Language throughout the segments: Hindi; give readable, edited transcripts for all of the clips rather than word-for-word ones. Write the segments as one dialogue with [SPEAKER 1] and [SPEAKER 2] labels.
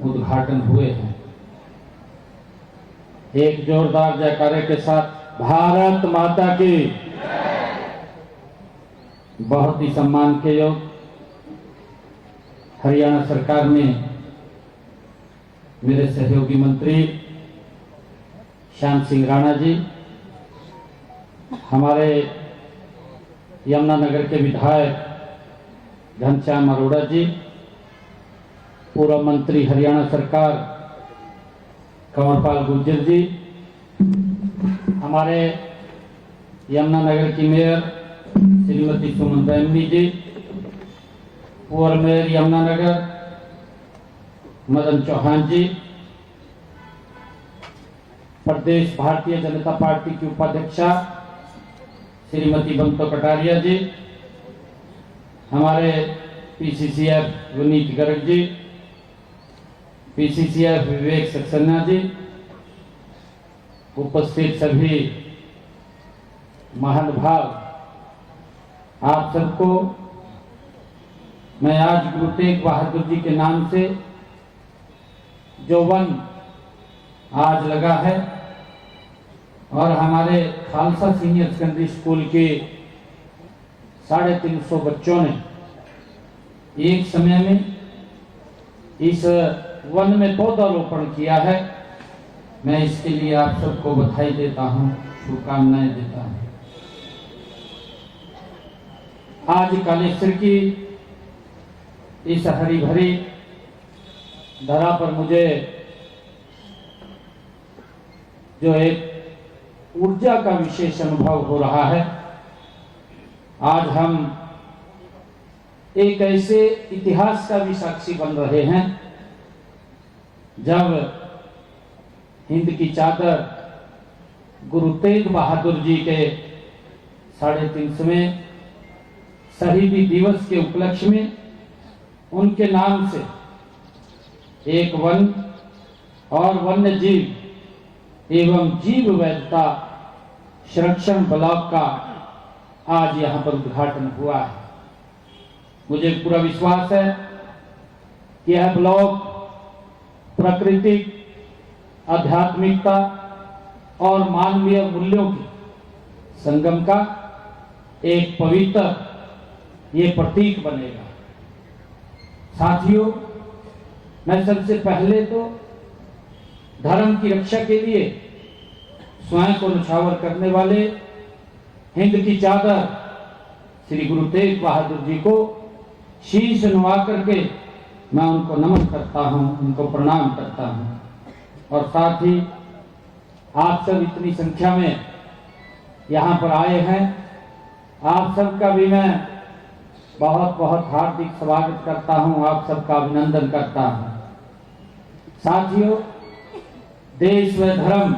[SPEAKER 1] उद्घाटन हुए हैं। एक जोरदार जयकारे के साथ भारत माता की। बहुत ही सम्मान के योग हरियाणा सरकार में मेरे सहयोगी मंत्री श्याम सिंह राणा जी, हमारे यमुनानगर के विधायक घनश्याम अरोड़ा जी, पूर्व मंत्री हरियाणा सरकार कंवरपाल गुर्जर जी, हमारे यमुनानगर की मेयर श्रीमती सुमन बैमनी जी, पूर्व मेयर यमुनानगर मदन चौहान जी, प्रदेश भारतीय जनता पार्टी की उपाध्यक्षा श्रीमती बंतो कटारिया जी, हमारे पीसीसीएफ विनीत गर्ग जी, पीसीसीएफ विवेक सक्सेना जी, उपस्थित सभी महानुभाव, आप सबको मैं आज गुरु तेग बहादुर जी के नाम से जो वन आज लगा है और हमारे खालसा सीनियर सेकेंडरी स्कूल के 350 बच्चों ने एक समय में इस वन में पौधारोपण किया है, मैं इसके लिए आप सबको बधाई देता हूं, शुभकामनाएं देता हूं। आज कालेश्वर की इस हरी भरी धरा पर मुझे जो एक ऊर्जा का विशेष अनुभव हो रहा है। आज हम एक ऐसे इतिहास का भी साक्षी बन रहे हैं जब हिंद की चादर गुरु तेग बहादुर जी के 350वें शहीदी दिवस के उपलक्ष्य में उनके नाम से एक वन और वन्य जीव एवं जीव वैधता संरक्षण ब्लॉक का आज यहां पर उद्घाटन हुआ है। मुझे पूरा विश्वास है कि यह ब्लॉक प्राकृतिक, आध्यात्मिकता और मानवीय मूल्यों के संगम का एक पवित्र ये प्रतीक बनेगा। साथियों, मैं सबसे पहले तो धर्म की रक्षा के लिए स्वयं को न्यौछावर करने वाले हिंद की चादर श्री गुरु तेग बहादुर जी को शीश नवा करके मैं उनको नमन करता हूं, उनको प्रणाम करता हूं। और साथ ही आप सब इतनी संख्या में यहां पर आए हैं, आप सबका भी मैं बहुत बहुत हार्दिक स्वागत करता हूं, आप सबका अभिनंदन करता हूं। साथियों, देश व धर्म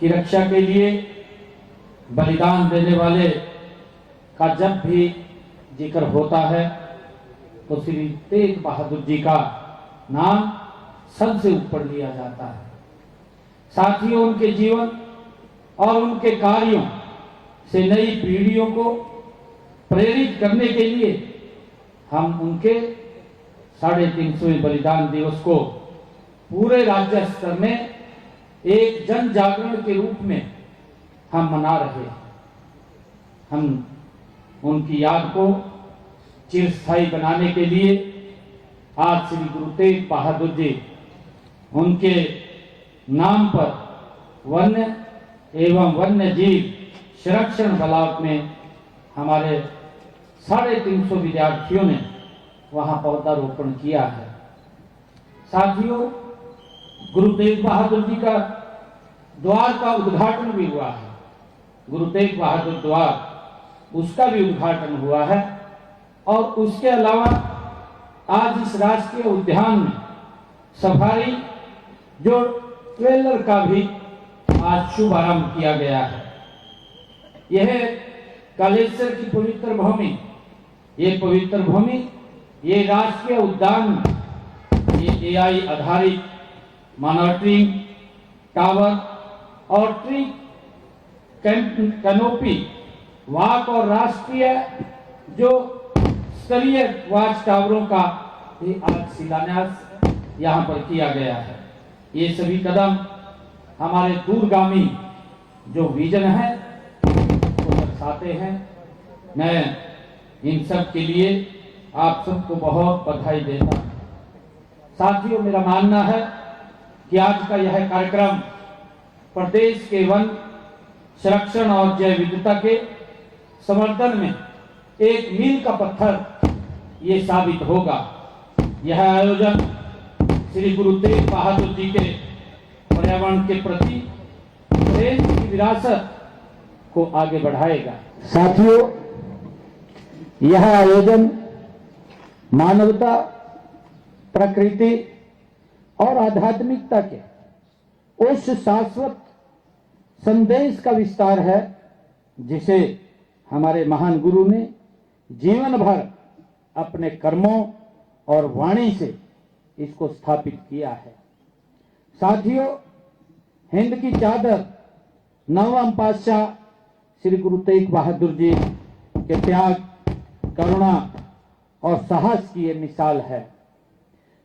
[SPEAKER 1] की रक्षा के लिए बलिदान देने वाले का जब भी जिक्र होता है तो श्री तेग बहादुर जी का नाम सबसे ऊपर लिया जाता है। साथियों, उनके जीवन और उनके कार्यों से नई पीढ़ियों को प्रेरित करने के लिए हम उनके 350वें बलिदान दिवस को पूरे राज्य स्तर में एक जन जागरण के रूप में हम मना रहे हैं। हम उनकी याद को चिरस्थायी बनाने के लिए आज श्री गुरु तेग बहादुर जी उनके नाम पर वन्य एवं वन्य जीव संरक्षण ब्लॉक में हमारे 350 विद्यार्थियों ने वहां पौधारोपण किया है। साथियों, गुरु तेग बहादुर जी का द्वार का उद्घाटन भी हुआ है। गुरु तेग बहादुर द्वार, उसका भी उद्घाटन हुआ है। और उसके अलावा आज इस राष्ट्रीय उद्यान में सफारी जो ट्रेलर का भी आज शुभारंभ किया गया है। यह कालेश्वर की पवित्र भूमि, ये पवित्र भूमि, ये राष्ट्रीय उद्यान, ये AI आधारित मॉनिटरिंग टावर और ट्री कैनोपी वाक और राष्ट्रीय जो स्तरीय वाच टावरों का भी आज शिलान्यास यहाँ पर किया गया है। ये सभी कदम हमारे दूरगामी जो विजन है वो दर्शाते हैं। मैं इन सब के लिए आप सबको बहुत बधाई देता हूं। साथियों, मेरा मानना है कि आज का यह कार्यक्रम प्रदेश के वन संरक्षण और जैव विविधता के संवर्धन में एक मील का पत्थर ये साबित होगा। यह आयोजन श्री गुरु तेग बहादुर जी के पर्यावरण के प्रति प्रेम की विरासत को आगे बढ़ाएगा।
[SPEAKER 2] साथियों, यह आयोजन मानवता, प्रकृति और आध्यात्मिकता के उस शाश्वत संदेश का विस्तार है जिसे हमारे महान गुरु ने जीवन भर अपने कर्मों और वाणी से इसको स्थापित किया है। साथियों, हिंद की चादर नवम पातशाह श्री गुरु तेग बहादुर जी के त्याग, करुणा और साहस की ये मिसाल है।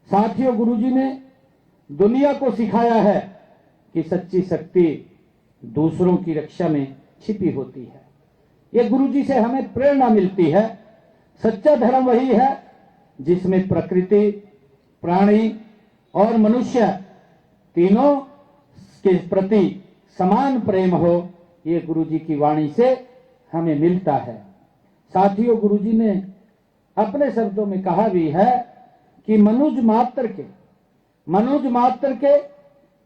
[SPEAKER 2] साथियों, गुरुजी ने दुनिया को सिखाया है कि सच्ची शक्ति दूसरों की रक्षा में छिपी होती है। ये गुरुजी से हमें प्रेरणा मिलती है। सच्चा धर्म वही है जिसमें प्रकृति, प्राणी और मनुष्य तीनों के प्रति समान प्रेम हो। ये गुरुजी की वाणी से हमें मिलता है। साथियों, गुरुजी ने अपने शब्दों में कहा भी है कि मनुज मात्र के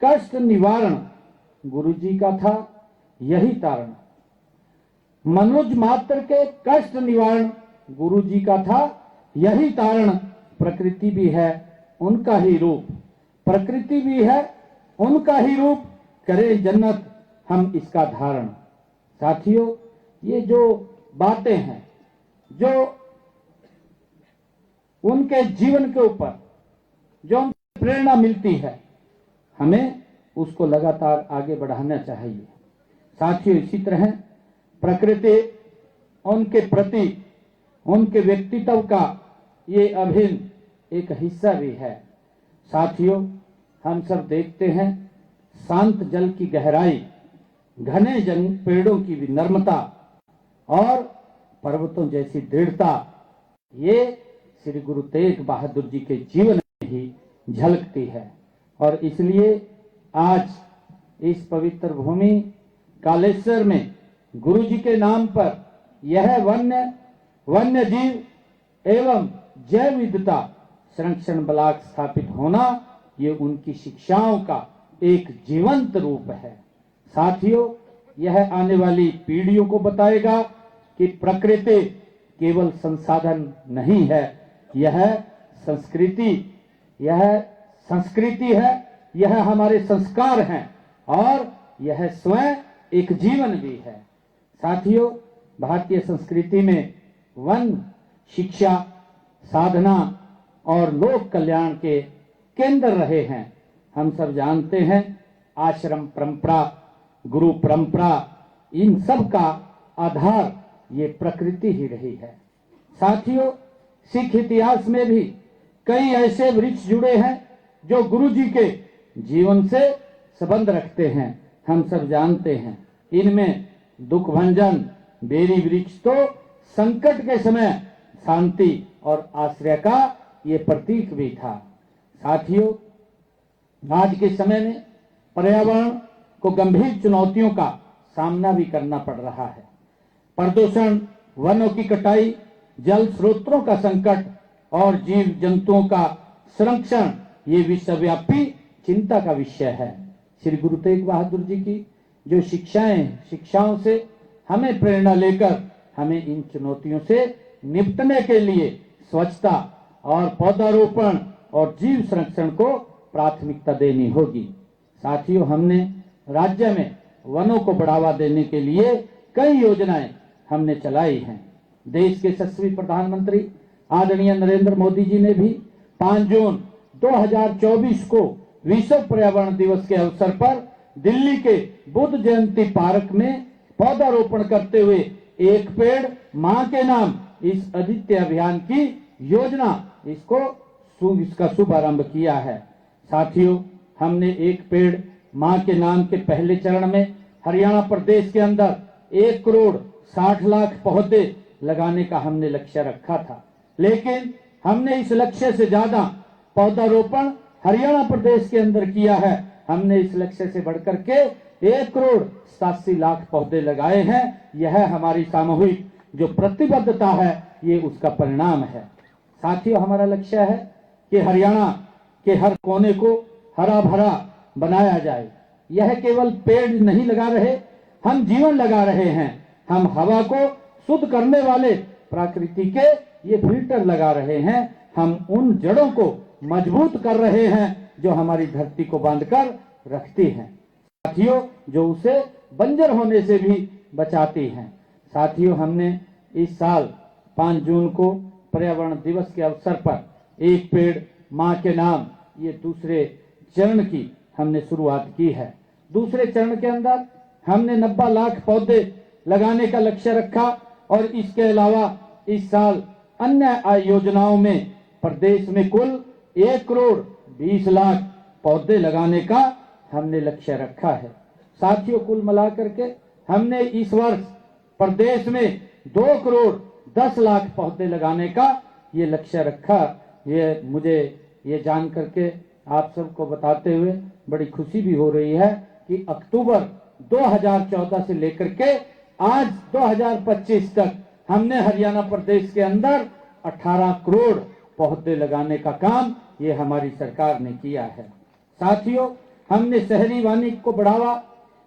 [SPEAKER 2] कष्ट निवारण गुरुजी का था यही तारण। मनुज मात्र के कष्ट निवारण गुरुजी का था यही तारण। प्रकृति भी है उनका ही रूप, प्रकृति भी है उनका ही रूप, करे जन्नत हम इसका धारण। साथियों, ये जो बातें हैं, जो उनके जीवन के ऊपर जो प्रेरणा मिलती है, हमें उसको लगातार आगे बढ़ाना चाहिए। साथियों, इसी तरह प्रकृति, उनके प्रति उनके व्यक्तित्व का ये अभिन्न एक हिस्सा भी है। साथियों, हम सब देखते हैं शांत जल की गहराई, घने पेड़ों की विनम्रता और पर्वतों जैसी दृढ़ता, ये श्री गुरु तेग बहादुर जी के जीवन में ही झलकती है। और इसलिए आज इस पवित्र भूमि कालेश्वर में गुरु जी के नाम पर यह वन्य जीव एवं जैव विविधता संरक्षण ब्लॉक स्थापित होना, ये उनकी शिक्षाओं का एक जीवंत रूप है। साथियों, यह आने वाली पीढ़ियों को बताएगा कि प्रकृति केवल संसाधन नहीं है, यह संस्कृति है, यह हमारे संस्कार हैं और यह स्वयं एक जीवन भी है। साथियों, भारतीय संस्कृति में वन शिक्षा, साधना और लोक कल्याण के केंद्र रहे हैं। हम सब जानते हैं आश्रम परंपरा, गुरु परंपरा, इन सब का आधार ये प्रकृति ही रही है। साथियों, सिख इतिहास में भी कई ऐसे वृक्ष जुड़े हैं जो गुरु जी के जीवन से संबंध रखते हैं। हम सब जानते हैं इनमें दुख भंजन बेरी वृक्ष तो संकट के समय शांति और आश्रय का ये प्रतीक भी था। साथियों, आज के समय में पर्यावरण को गंभीर चुनौतियों का सामना भी करना पड़ रहा है। प्रदूषण, वनों की कटाई, जल स्रोतों का संकट और जीव जंतुओं का संरक्षण ये विश्वव्यापी चिंता का विषय है। श्री गुरु तेग बहादुर जी की जो शिक्षाओं से हमें प्रेरणा लेकर हमें इन चुनौतियों से निपटने के लिए स्वच्छता और पौधारोपण और जीव संरक्षण को प्राथमिकता देनी होगी। साथियों, हमने राज्य में वनों को बढ़ावा देने के लिए कई योजनाएं हमने चलाई हैं। देश के यशस्वी प्रधानमंत्री आदरणीय नरेंद्र मोदी जी ने भी 5 जून 2024 को विश्व पर्यावरण दिवस के अवसर पर दिल्ली के बुद्ध जयंती पार्क में पौधारोपण करते हुए एक पेड़ मां के नाम इस अद्वितीय अभियान की योजना इसका शुभारंभ किया है। साथियों, हमने एक पेड़ मां के नाम के पहले चरण में हरियाणा प्रदेश के अंदर 1,60,00,000 पौधे लगाने का हमने लक्ष्य रखा था, लेकिन हमने इस लक्ष्य से ज्यादा पौधारोपण हरियाणा प्रदेश के अंदर किया है। हमने इस लक्ष्य से बढ़कर के 1,87,00,000 पौधे लगाए हैं। यह हमारी सामूहिक जो प्रतिबद्धता है, ये उसका परिणाम है। साथियों, हमारा लक्ष्य है कि हरियाणा के हर कोने को हरा भरा बनाया जाए। यह केवल पेड़ नहीं लगा रहे, हम जीवन लगा रहे हैं। हम हवा को शुद्ध करने वाले प्रकृति के ये फिल्टर लगा रहे हैं। हम उन जड़ों को मजबूत कर रहे हैं जो हमारी धरती को बांधकर रखती हैं, साथियों, जो उसे बंजर होने से भी बचाती हैं। साथियों, हमने इस साल 5 जून को पर्यावरण दिवस के अवसर पर एक पेड़ मां के नाम, ये दूसरे चरण की हमने शुरुआत की है। दूसरे चरण के अंदर हमने 90 लाख पौधे लगाने का लक्ष्य रखा और इसके अलावा इस साल अन्य योजनाओं में प्रदेश में कुल 1,20,00,000 पौधे लगाने का हमने लक्ष्य रखा है। साथियों, कुल मिलाकर के हमने इस वर्ष प्रदेश में 2,10,00,000 पौधे लगाने का ये लक्ष्य रखा। ये मुझे ये जान करके आप सबको बताते हुए बड़ी खुशी भी हो रही है कि अक्टूबर 2014 से लेकर के आज 2025 तक हमने हरियाणा प्रदेश के अंदर 18 करोड़ पौधे लगाने का काम ये हमारी सरकार ने किया है। साथियों, हमने शहरी वानिकी को बढ़ावा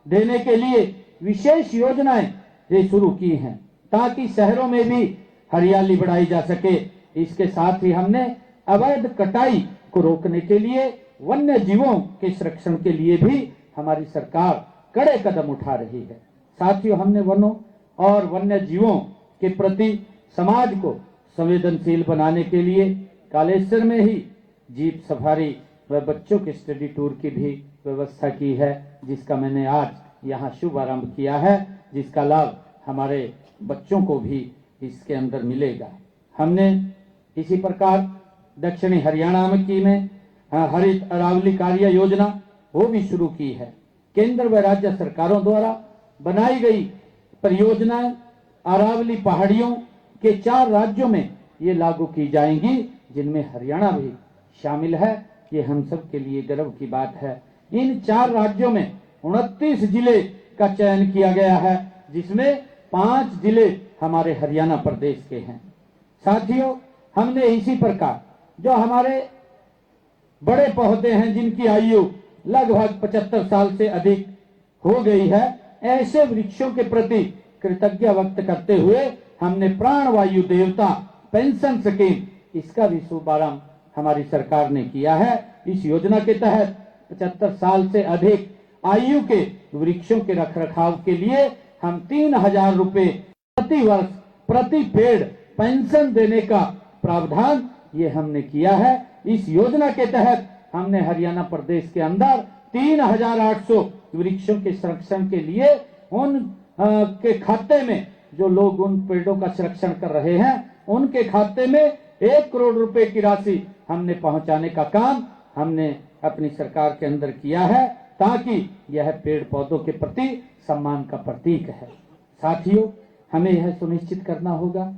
[SPEAKER 2] देने के लिए विशेष योजनाएं ये शुरू की हैं ताकि शहरों में भी हरियाली बढ़ाई जा सके। इसके साथ ही हमने अवैध कटाई को रोकने के लिए वन्य जीवों के संरक्षण के लिए भी हमारी सरकार कड़े कदम उठा रही है। साथियों, हमने वनों और वन्य जीवों के प्रति समाज को संवेदनशील बनाने के लिए कालेश्वर में ही जीप सफारी व बच्चों के स्टडी टूर की भी व्यवस्था की है, जिसका मैंने आज यहाँ शुभारंभ किया है, जिसका लाभ हमारे बच्चों को भी इसके अंदर मिलेगा। हमने इसी प्रकार दक्षिणी हरियाणा में हरित अरावली कार्य योजना वो भी शुरू की है। केंद्र व राज्य सरकारों द्वारा बनाई गई परियोजनाएं अरावली पहाड़ियों के 4 राज्यों में ये लागू की जाएंगी, जिनमें हरियाणा भी शामिल है। ये हम सब के लिए गर्व की बात है। इन 4 राज्यों में 29 जिले का चयन किया गया है, जिसमें 5 जिले हमारे हरियाणा प्रदेश के हैं। साथियों, हमने इसी प्रकार जो हमारे बड़े पौधे हैं जिनकी आयु लगभग 75 साल से अधिक हो गई है, ऐसे वृक्षों के प्रति कृतज्ञता व्यक्त करते हुए हमने प्राणवायु देवता पेंशन स्कीम, इसका भी शुभारंभ हमारी सरकार ने किया है। इस योजना के तहत 75 साल से अधिक आयु के वृक्षों के रखरखाव के लिए हम 3,000 रुपए प्रति वर्ष प्रति पेड़ पेंशन देने का प्रावधान ये हमने किया है। इस योजना के तहत हमने हरियाणा प्रदेश के अंदर 3,800 वृक्षों के संरक्षण के लिए उन के खाते में, जो लोग उन पेड़ों का संरक्षण कर रहे हैं, उनके खाते में 1 करोड़ रुपए की राशि हमने पहुंचाने का काम हमने अपनी सरकार के अंदर किया है, ताकि यह पेड़ पौधों के प्रति सम्मान का प्रतीक है। साथियों, हमें यह सुनिश्चित करना होगा,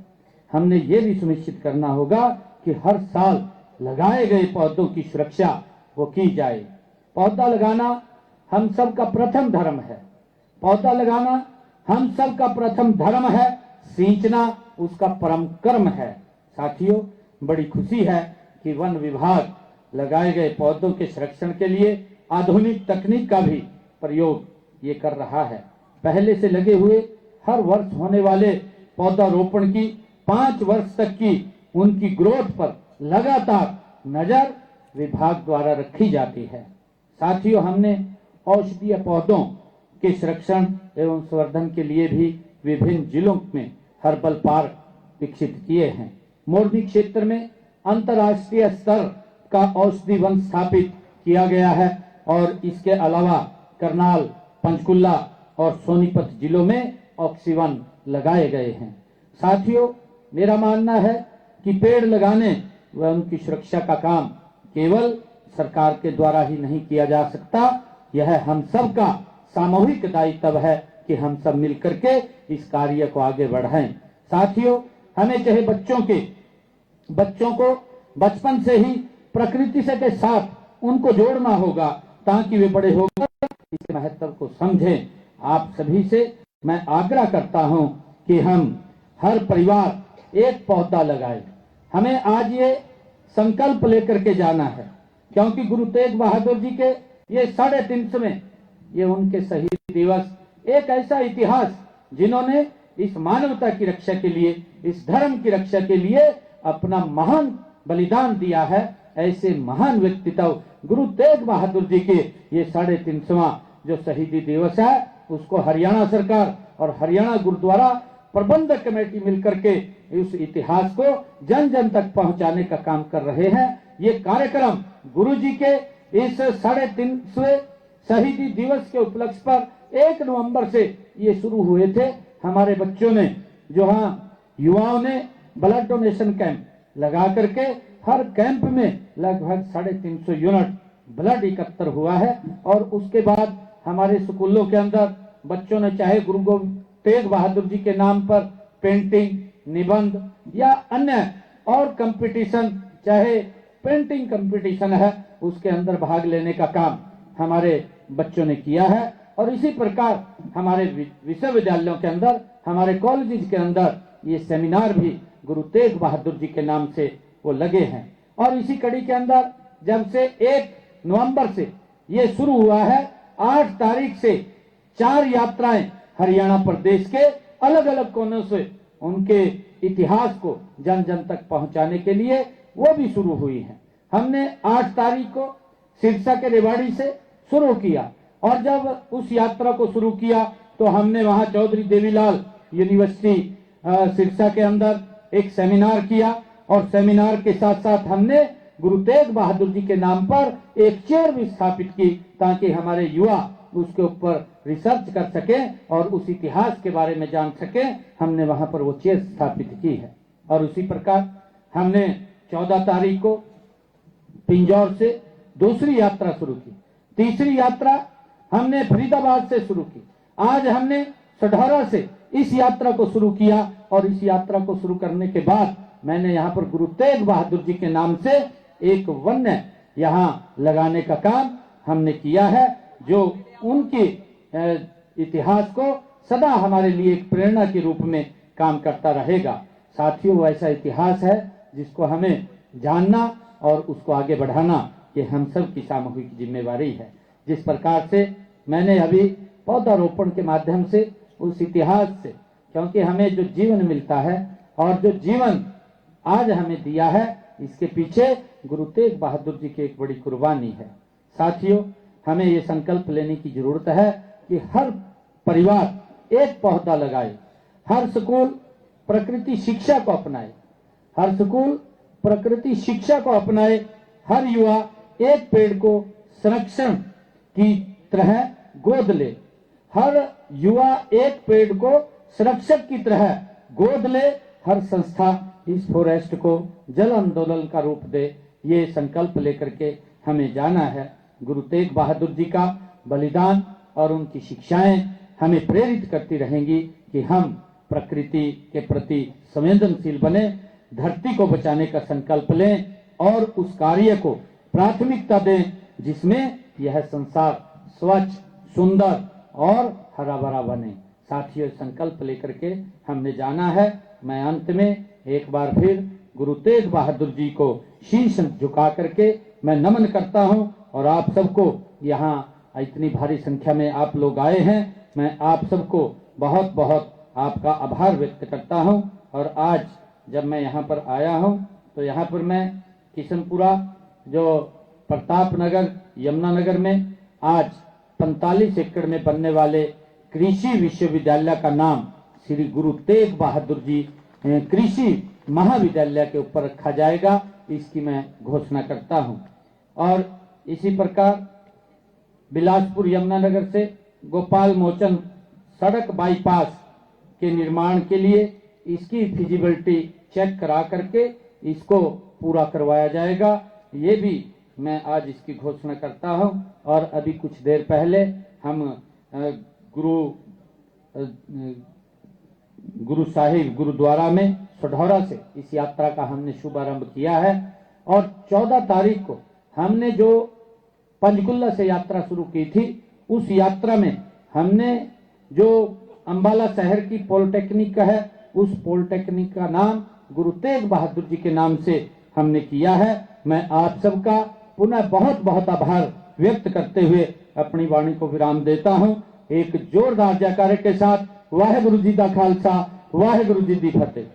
[SPEAKER 2] हमने ये भी सुनिश्चित करना होगा कि हर साल लगाए गए पौधों की सुरक्षा वो की जाए। पौधा लगाना हम सब का प्रथम धर्म है। पौधा लगाना हम सब का प्रथम धर्म है, सींचना उसका परम कर्म है। साथियों, बड़ी खुशी है कि वन विभाग लगाए गए पौधों के संरक्षण के लिए आधुनिक तकनीक का भी प्रयोग ये कर रहा है। पहले से लगे हुए हर वर्ष होने वाले पौधारोपण की 5 वर्ष तक की उनकी ग्रोथ पर लगातार नजर विभाग द्वारा रखी जाती है। साथियों, हमने औषधीय पौधों के संरक्षण एवं संवर्धन के लिए भी विभिन्न जिलों में हर्बल पार्क विकसित किए हैं। मोरनी क्षेत्र में अंतर्राष्ट्रीय स्तर का औषधि वन स्थापित किया गया है और इसके अलावा करनाल, पंचकुला और सोनीपत जिलों में ऑक्सीवन लगाए गए हैं। साथियों, मेरा मानना है कि पेड़ लगाने व उनकी सुरक्षा का काम केवल सरकार के द्वारा ही नहीं किया जा सकता। यह हम सब का सामूहिक दायित्व है कि हम सब मिलकर के इस कार्य को आगे बढ़ाएं। साथियों, हमें चाहे बच्चों को बचपन से ही प्रकृति से के साथ उनको जोड़ना होगा ताकि वे बड़े होकर इस महत्व को समझें। आप सभी से मैं आग्रह करता हूं कि हम हर परिवार एक पौधा लगाए। हमें आज ये संकल्प लेकर के जाना है, क्योंकि गुरु तेग बहादुर जी के ये 350वें ये उनके शहीद दिवस, एक ऐसा इतिहास जिन्होंने इस मानवता की रक्षा के लिए, इस धर्म की रक्षा के लिए अपना महान बलिदान दिया है। ऐसे महान व्यक्तित्व गुरु तेग बहादुर जी के ये 350वां जो शहीदी दिवस है, उसको हरियाणा सरकार और हरियाणा गुरुद्वारा प्रबंधक कमेटी मिलकर के उस इतिहास को जन जन तक पहुंचाने का काम कर रहे हैं। ये कार्यक्रम गुरु जी के इस 350वें शहीदी दिवस के उपलक्ष्य पर 1 नवंबर से ये शुरू हुए थे। हमारे बच्चों ने, जो युवाओं ने ब्लड डोनेशन कैंप लगा करके हर कैंप में लगभग 350 यूनिट ब्लड एकत्र हुआ है। और उसके बाद हमारे स्कूलों के अंदर बच्चों ने चाहे गुरु तेग बहादुर जी के नाम पर पेंटिंग, निबंध या अन्य और कंपटीशन, चाहे पेंटिंग कंपटीशन है, उसके अंदर भाग लेने का काम हमारे बच्चों ने किया है। और इसी प्रकार हमारे विश्वविद्यालयों के अंदर, हमारे कॉलेज के अंदर ये सेमिनार भी गुरु तेग बहादुर जी के नाम से वो लगे हैं। और इसी कड़ी के अंदर जब से 1 नवंबर से ये शुरू हुआ है, 8 तारीख से 4 यात्राएं हरियाणा प्रदेश के अलग अलग कोनों से उनके इतिहास को जन जन तक पहुंचाने के लिए वो भी शुरू हुई हैं। हमने 8 तारीख को सिरसा के रेवाड़ी से शुरू किया, और जब उस यात्रा को शुरू किया तो हमने वहां चौधरी देवीलाल यूनिवर्सिटी सिरसा के अंदर एक सेमिनार किया। और सेमिनार के साथ साथ हमने गुरु तेग बहादुर जी के नाम पर एक चेयर भी स्थापित की, ताकि हमारे युवा उसके ऊपर रिसर्च कर सकें और उस इतिहास के बारे में जान सकें। हमने वहां पर वो चेयर स्थापित की है। और उसी प्रकार हमने 14 तारीख को पिंजौर से दूसरी यात्रा शुरू की। तीसरी यात्रा हमने फरीदाबाद से शुरू की। आज हमने सढौरा से इस यात्रा को शुरू किया। और इस यात्रा को शुरू करने के बाद मैंने यहाँ पर गुरु तेग बहादुर जी के नाम से एक वन्य यहाँ लगाने का काम हमने किया है, जो उनके इतिहास को सदा हमारे लिए एक प्रेरणा के रूप में काम करता रहेगा। साथियों, वो ऐसा इतिहास है जिसको हमें जानना और उसको आगे बढ़ाना, ये हम सब की सामूहिक जिम्मेवारी है। जिस प्रकार से मैंने अभी पौधारोपण के माध्यम से उस इतिहास से, क्योंकि हमें जो जीवन मिलता है और जो जीवन आज हमें दिया है, इसके पीछे गुरु तेग बहादुर जी की एक बड़ी कुर्बानी है। साथियों, हमें ये संकल्प लेने की जरूरत है कि हर परिवार एक पौधा लगाए, हर स्कूल प्रकृति शिक्षा को अपनाए, हर स्कूल प्रकृति शिक्षा को अपनाए, हर युवा एक पेड़ को संरक्षण की तरह गोद ले, हर युवा एक पेड़ को संरक्षक की तरह गोद ले, हर संस्था इस फॉरेस्ट को जल आंदोलन का रूप दे। ये संकल्प लेकर के हमें जाना है। गुरु तेग बहादुर जी का बलिदान और उनकी शिक्षाएं हमें प्रेरित करती रहेंगी कि हम प्रकृति के प्रति संवेदनशील बने, धरती को बचाने का संकल्प लें और उस कार्य को प्राथमिकता दें जिसमें यह संसार स्वच्छ, सुंदर और हरा भरा बने। साथियों, संकल्प लेकर के हमने जाना है। मैं अंत में एक बार फिर गुरु तेग बहादुर जी को शीश झुका करके मैं नमन करता हूं। और आप सबको, यहाँ इतनी भारी संख्या में आप लोग आए हैं, मैं आप सबको बहुत बहुत आपका आभार व्यक्त करता हूं। और आज जब मैं यहाँ पर आया हूं तो यहाँ पर मैं किशनपुरा, जो प्रताप नगर यमुनानगर में आज 45 एकड़ में बनने वाले कृषि विश्वविद्यालय का नाम श्री गुरु तेग बहादुर जी कृषि महाविद्यालय के ऊपर रखा जाएगा, इसकी मैं घोषणा करता हूं। और इसी प्रकार बिलासपुर यमुनानगर से गोपाल मोचन सड़क बाईपास के निर्माण के लिए इसकी फिजिबिलिटी चेक करा करके इसको पूरा करवाया जाएगा। ये भी मैं आज इसकी घोषणा करता हूं। और अभी कुछ देर पहले हम गुरु साहिब गुरुद्वारा में सढौरा से इस यात्रा का हमने शुभारंभ किया है। और 14 तारीख को हमने जो पंचकुला से यात्रा शुरू की थी, उस यात्रा में हमने जो अंबाला शहर की पॉलिटेक्निक है, उस पॉलिटेक्निक का नाम गुरु तेग बहादुर जी के नाम से हमने किया है। मैं आप सबका पुनः बहुत बहुत आभार व्यक्त करते हुए अपनी वाणी को विराम देता हूं। एक जोरदार जयकारे के साथ वाहेगुरु जी दा खालसा, वाहेगुरु जी दी फतेह।